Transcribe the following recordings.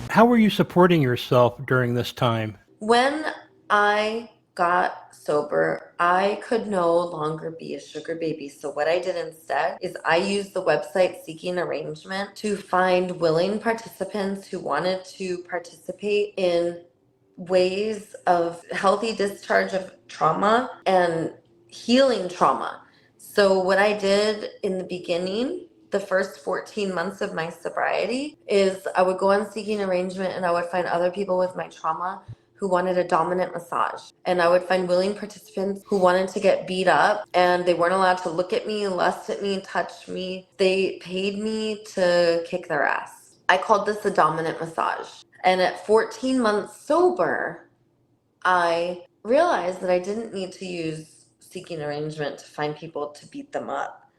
How were you supporting yourself during this time? When I got sober, I could no longer be a sugar baby. So, what I did instead is I used the website Seeking Arrangement to find willing participants who wanted to participate in ways of healthy discharge of trauma and healing trauma. So, what I did in the beginning, the first 14 months of my sobriety, is I would go on Seeking Arrangement and I would find other people with my trauma who wanted a dominant massage. And I would find willing participants who wanted to get beat up and they weren't allowed to look at me, lust at me, touch me. They paid me to kick their ass. I called this a dominant massage. And at 14 months sober, I realized that I didn't need to use Seeking Arrangement to find people to beat them up.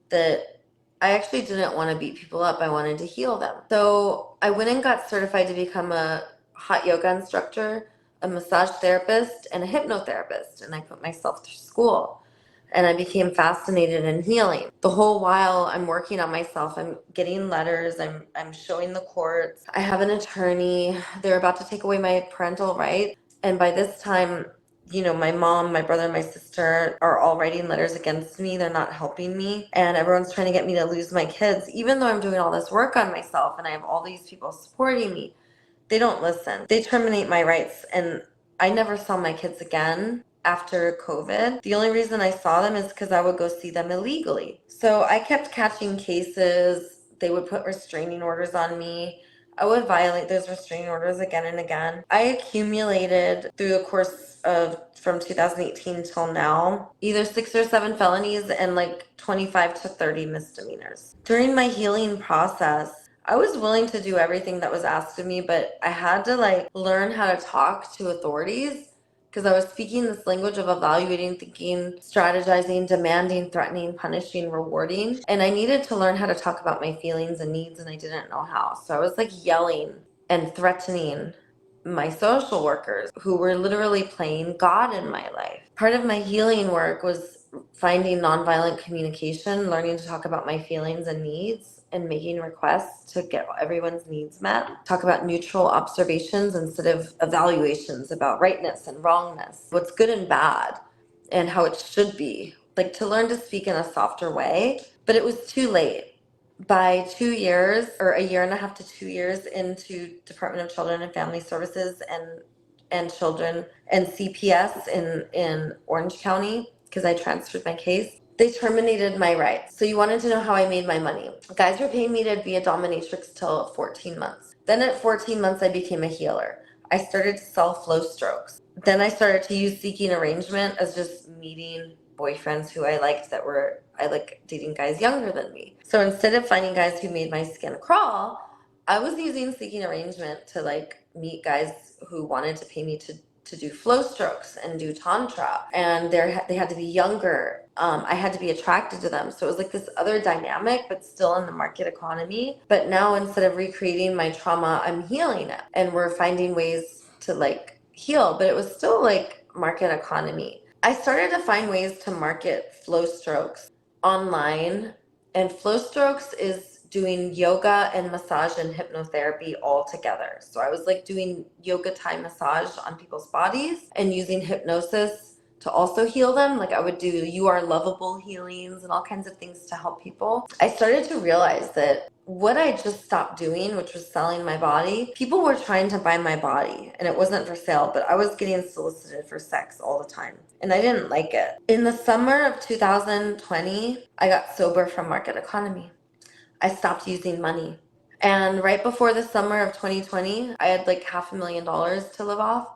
That I actually didn't want to beat people up. I wanted to heal them. So I went and got certified to become a hot yoga instructor, a massage therapist, and a hypnotherapist. And I put myself through school. And I became fascinated in healing. The whole while I'm working on myself, I'm getting letters, I'm showing the courts. I have an attorney. They're about to take away my parental rights. And by this time, my mom, my brother, and my sister are all writing letters against me. They're not helping me. And everyone's trying to get me to lose my kids, even though I'm doing all this work on myself and I have all these people supporting me. They don't listen. They terminate my rights. And I never saw my kids again after COVID. The only reason I saw them is because I would go see them illegally. So I kept catching cases. They would put restraining orders on me. I would violate those restraining orders again and again. I accumulated through the course of from 2018 till now, either 6 or 7 felonies and like 25 to 30 misdemeanors. During my healing process, I was willing to do everything that was asked of me, but I had to learn how to talk to authorities because I was speaking this language of evaluating, thinking, strategizing, demanding, threatening, punishing, rewarding. And I needed to learn how to talk about my feelings and needs, and I didn't know how. So I was yelling and threatening my social workers who were literally playing God in my life. Part of my healing work was finding nonviolent communication, learning to talk about my feelings and needs, and making requests to get everyone's needs met. Talk about neutral observations instead of evaluations about rightness and wrongness, what's good and bad, and how it should be. To learn to speak in a softer way. But it was too late. By 2 years, or a year and a half to 2 years into Department of Children and Family Services and Children and CPS in Orange County, because I transferred my case, they terminated my rights. So you wanted to know how I made my money. Guys were paying me to be a dominatrix till 14 months. Then at 14 months, I became a healer. I started to sell flow strokes. Then I started to use Seeking Arrangement as just meeting boyfriends who I liked I like dating guys younger than me. So instead of finding guys who made my skin crawl, I was using Seeking Arrangement to meet guys who wanted to pay me to do flow strokes and do tantra, and they had to be younger. I had to be attracted to them, so it was this other dynamic, but still in the market economy. But now instead of recreating my trauma, I'm healing it, and we're finding ways to heal. But it was still market economy. I started to find ways to market flow strokes online, and flow strokes is doing yoga and massage and hypnotherapy all together. So I was doing yoga Thai massage on people's bodies and using hypnosis to also heal them. I would do you are lovable healings and all kinds of things to help people. I started to realize that what I just stopped doing, which was selling my body, people were trying to buy my body and it wasn't for sale, but I was getting solicited for sex all the time. And I didn't like it. In the summer of 2020, I got sober from market economy. I stopped using money. And right before the summer of 2020, I had $500,000 to live off.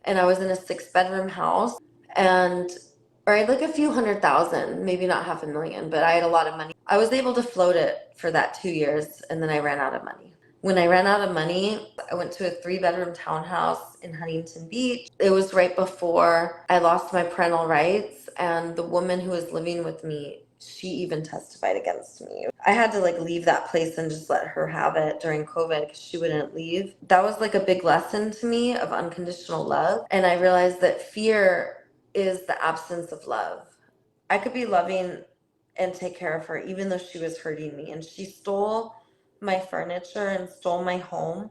And I was in a 6-bedroom house. Or I had a few $100,000, maybe not $500,000, but I had a lot of money. I was able to float it for that 2 years, and then I ran out of money. When I ran out of money, I went to a 3-bedroom townhouse in Huntington Beach. It was right before I lost my parental rights, and the woman who was living with me, she even testified against me. I had to leave that place and just let her have it during COVID because she wouldn't leave. That was a big lesson to me of unconditional love. And I realized that fear is the absence of love. I could be loving and take care of her, even though she was hurting me. And she stole my furniture and stole my home.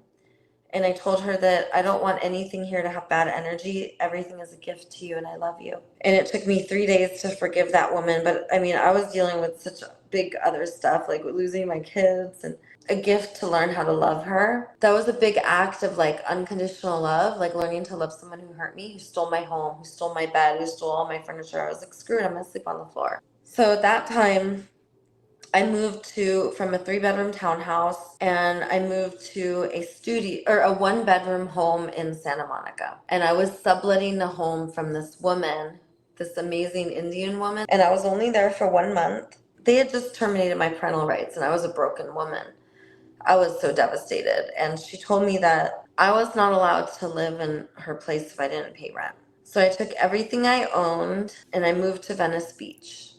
And I told her that I don't want anything here to have bad energy. Everything is a gift to you, and I love you. And it took me 3 days to forgive that woman. But I mean, I was dealing with such big other stuff, like losing my kids, and a gift to learn how to love her. That was a big act of like unconditional love, like learning to love someone who hurt me, who stole my home, who stole my bed, who stole all my furniture. I was like, screw it, I'm gonna sleep on the floor. So at that time, I moved to from a 3-bedroom townhouse, and I moved to a studio or a 1-bedroom home in Santa Monica. And I was subletting the home from this woman, this amazing Indian woman, and I was only there for 1 month. They had just terminated my parental rights, and I was a broken woman. I was so devastated. And she told me that I was not allowed to live in her place if I didn't pay rent. So I took everything I owned and I moved to Venice Beach.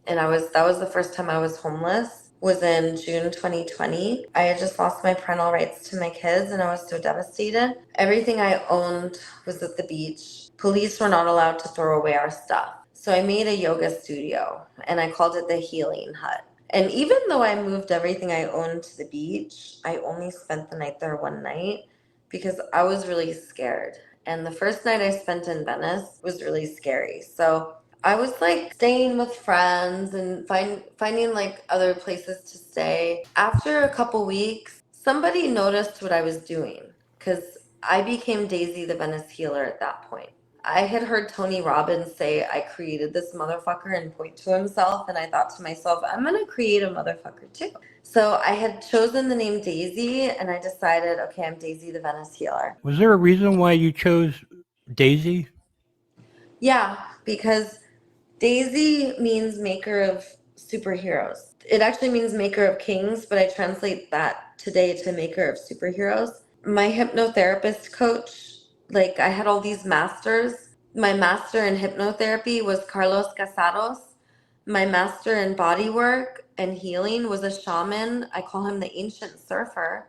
And that was the first time I was homeless, was in June 2020. I had just lost my parental rights to my kids and I was so devastated. Everything I owned was at the beach. Police were not allowed to throw away our stuff. So I made a yoga studio and I called it the Healing Hut. And even though I moved everything I owned to the beach, I only spent the night there one night because I was really scared. And the first night I spent in Venice was really scary. So I was like staying with friends and finding like other places to stay. After a couple weeks, somebody noticed what I was doing because I became Daisy the Venice Healer at that point. I had heard Tony Robbins say I created this motherfucker and point to himself, and I thought to myself, I'm gonna create a motherfucker too. So I had chosen the name Daisy, and I decided, okay, I'm Daisy the Venice Healer. Was there a reason why you chose Daisy? Yeah, because Daisy means maker of superheroes. It actually means maker of kings, but I translate that today to maker of superheroes. My hypnotherapist coach, like I had all these masters. My master in hypnotherapy was Carlos Casados. My master in body work and healing was a shaman. I call him the ancient surfer.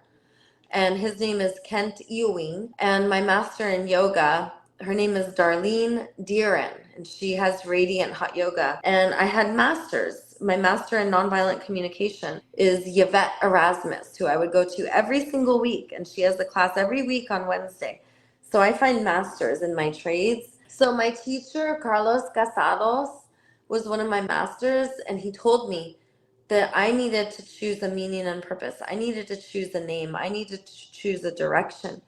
And his name is Kent Ewing. And my master in yoga, her name is Darlene Deeren, and she has radiant hot yoga. And I had masters. My master in nonviolent communication is Yvette Erasmus, who I would go to every single week, and she has the class every week on Wednesday. So I find masters in my trades. So my teacher, Carlos Casados, was one of my masters, and he told me that I needed to choose a meaning and purpose. I needed to choose a name. I needed to choose a direction.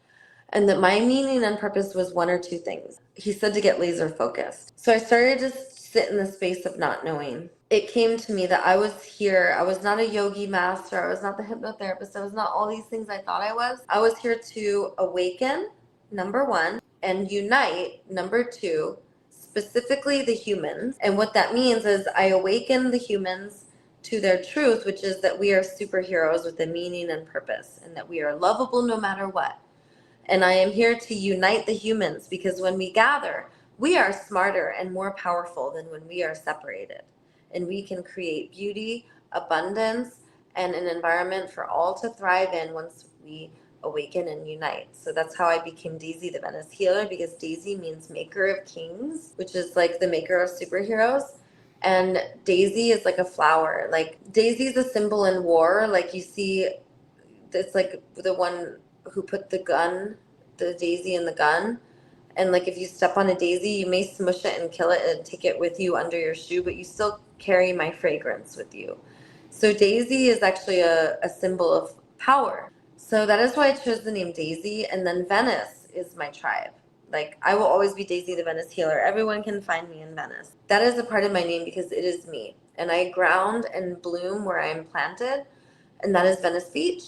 And that my meaning and purpose was one or two things. He said to get laser focused. So I started to sit in the space of not knowing. It came to me that I was here. I was not a yogi master. I was not the hypnotherapist. I was not all these things I thought I was. I was here to awaken, number one, and unite, number two, specifically the humans. And what that means is I awaken the humans to their truth, which is that we are superheroes with a meaning and purpose, and that we are lovable no matter what. And I am here to unite the humans because when we gather, we are smarter and more powerful than when we are separated. And we can create beauty, abundance, and an environment for all to thrive in once we awaken and unite. So that's how I became Daisy the Venice Healer, because Daisy means maker of kings, which is like the maker of superheroes. And Daisy is like a flower. Like Daisy is a symbol in war. Like you see, it's like the one who put the daisy in the gun. And like if you step on a daisy, you may smush it and kill it and take it with you under your shoe, but you still carry my fragrance with you. So Daisy is actually a symbol of power. So that is why I chose the name Daisy. And then Venice is my tribe. Like I will always be Daisy the Venice Healer. Everyone can find me in Venice. That is a part of my name because it is me. And I ground and bloom where I am planted. And that is Venice Beach.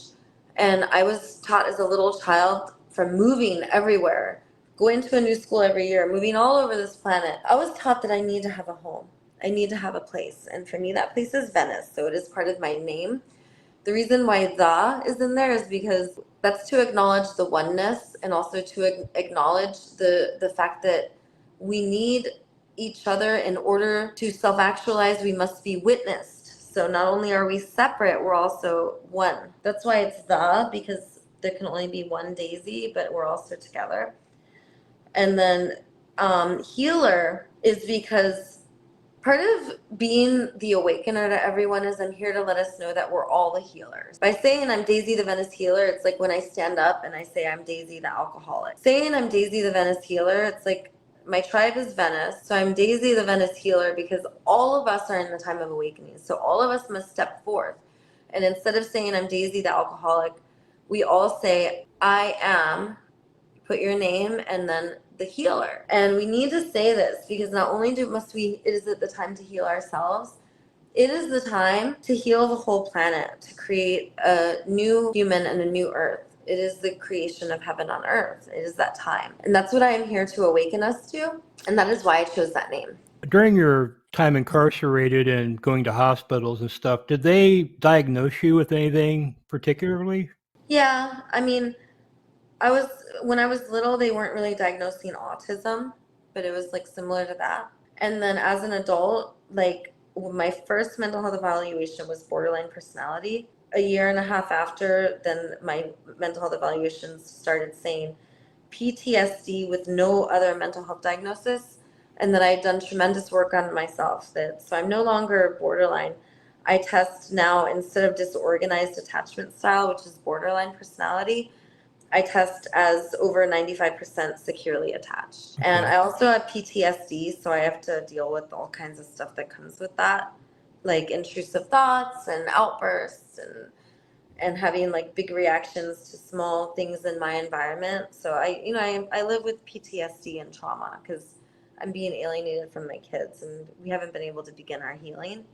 And I was taught as a little child from moving everywhere, going to a new school every year, moving all over this planet. I was taught that I need to have a home. I need to have a place. And for me, that place is Venice. So it is part of my name. The reason why the is in there is because that's to acknowledge the oneness and also to acknowledge the fact that we need each other in order to self-actualize. We must be witnessed. So not only are we separate, we're also one. That's why it's the, because there can only be one Daisy, but we're also together. And then healer is because Part of being the awakener to everyone is I'm here to let us know that we're all the healers. By saying I'm Daisy the Venice Healer, it's like when I stand up and I say I'm Daisy the alcoholic. Saying I'm Daisy the Venice Healer, it's like my tribe is Venice, so I'm Daisy the Venice Healer because all of us are in the time of awakening. So all of us must step forth. And instead of saying I'm Daisy the alcoholic, we all say I am, put your name, and then the healer. And we need to say this because not only is it the time to heal ourselves, it is the time to heal the whole planet, to create a new human and a new earth. It is the creation of heaven on earth. It is that time. And that's what I am here to awaken us to. And that is why I chose that name. During your time incarcerated and going to hospitals and stuff, did they diagnose you with anything particularly? Yeah, I mean, I was when I was little, they weren't really diagnosing autism, but it was like similar to that. And then as an adult, like my first mental health evaluation was borderline personality. A year and a half after, then my mental health evaluations started saying PTSD with no other mental health diagnosis, and that I had done tremendous work on myself. That so I'm no longer borderline. I test now instead of disorganized attachment style, which is borderline personality. I test as over 95% securely attached. And Okay. I also have PTSD, so I have to deal with all kinds of stuff that comes with that, like intrusive thoughts and outbursts and having like big reactions to small things in my environment. So I live with PTSD and trauma because I'm being alienated from my kids and we haven't been able to begin our healing.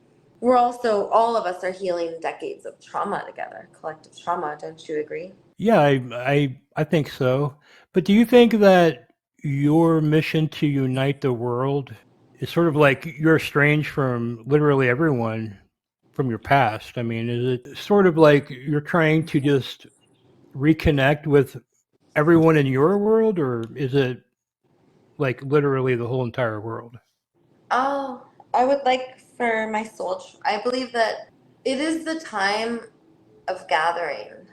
We're also, all of us are healing decades of trauma together, collective trauma. Don't you agree? Yeah, I think so. But do you think that your mission to unite the world is sort of like you're estranged from literally everyone from your past? I mean, is it sort of like you're trying to just reconnect with everyone in your world, or is it like literally the whole entire world? Oh, I would like for my soul. I believe that it is the time of gathering.